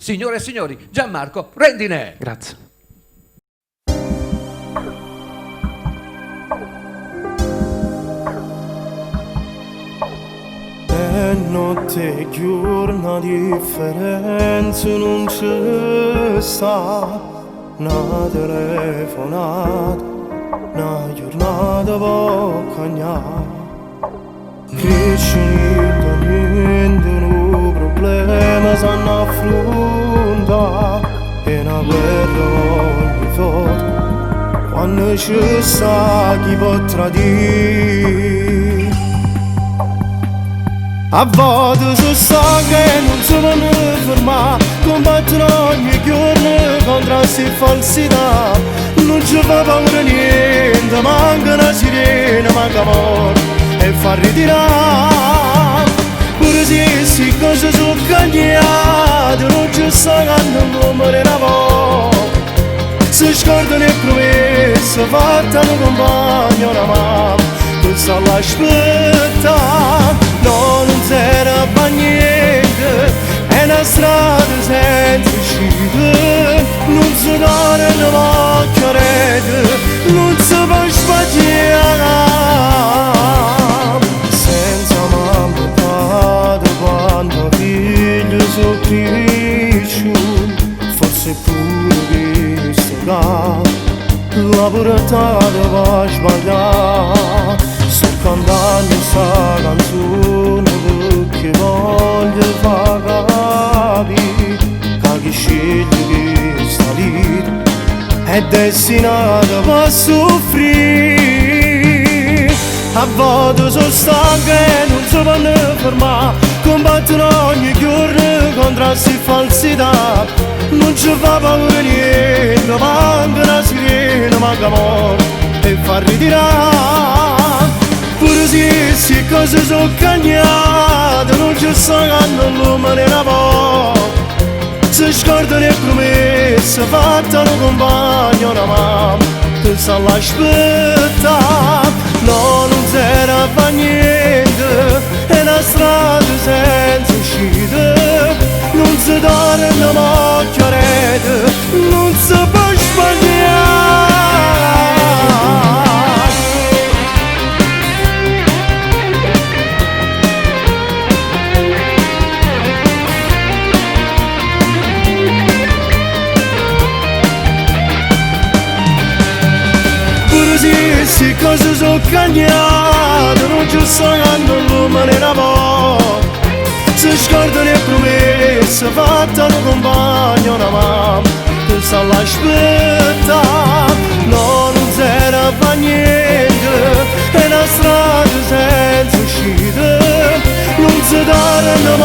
Signore e signori, Gianmarco Rendine. Grazie. Notte e giorno differenza non c'è sta, una telefonata, una giornata può cambiare. Crescita niente, un problema sanno affrontare, e una guerra ogni volta, quando ci sta chi può tradire. A volte sono stanco e non si possono fermare, combattono ogni giorno contro queste falsità. Non ci fa paura niente, manca una sirena, manca amore e fa ritirare. Pure se queste cose sono cambiate, non ci sta quando l'uomo era poco. Si scordano le promesse fatte a un compagno, una mamma che sta all'aspettare. No, non serve a niente, è una strada senza uscita. Non si dà una macchia rete, non si può sbagliare. Senza mamma e padre quando figlio sono cresciuti, forse pure questo la portata va a sbagliare. Sto cantando sta canzone perché voglio far capire che chi sceglie questa vita è destinata a soffrire. A volte sono stanco e non si possono fermare, combattono ogni giorno contro queste falsità. Non ci fa paura niente, manca una sirena, manca amore e fa ritirare. Pure se queste cose sono cambiate, non ci sta quando l'uomo era poco. Si scordano le promesse fatte a un compagno, una mamma che sta all'aspettare. No, non serve a niente, è una strada senza uscita. Non si dà una macchia rete, non si può sbagliare. Pure se queste cose sono cambiate, non ci sta quando l'uomo era poco. Si scordano le promesse fatte a un compagno, una mamma che sta all'aspettare. No, non serve a niente, è una strada senza uscita. Non si dà una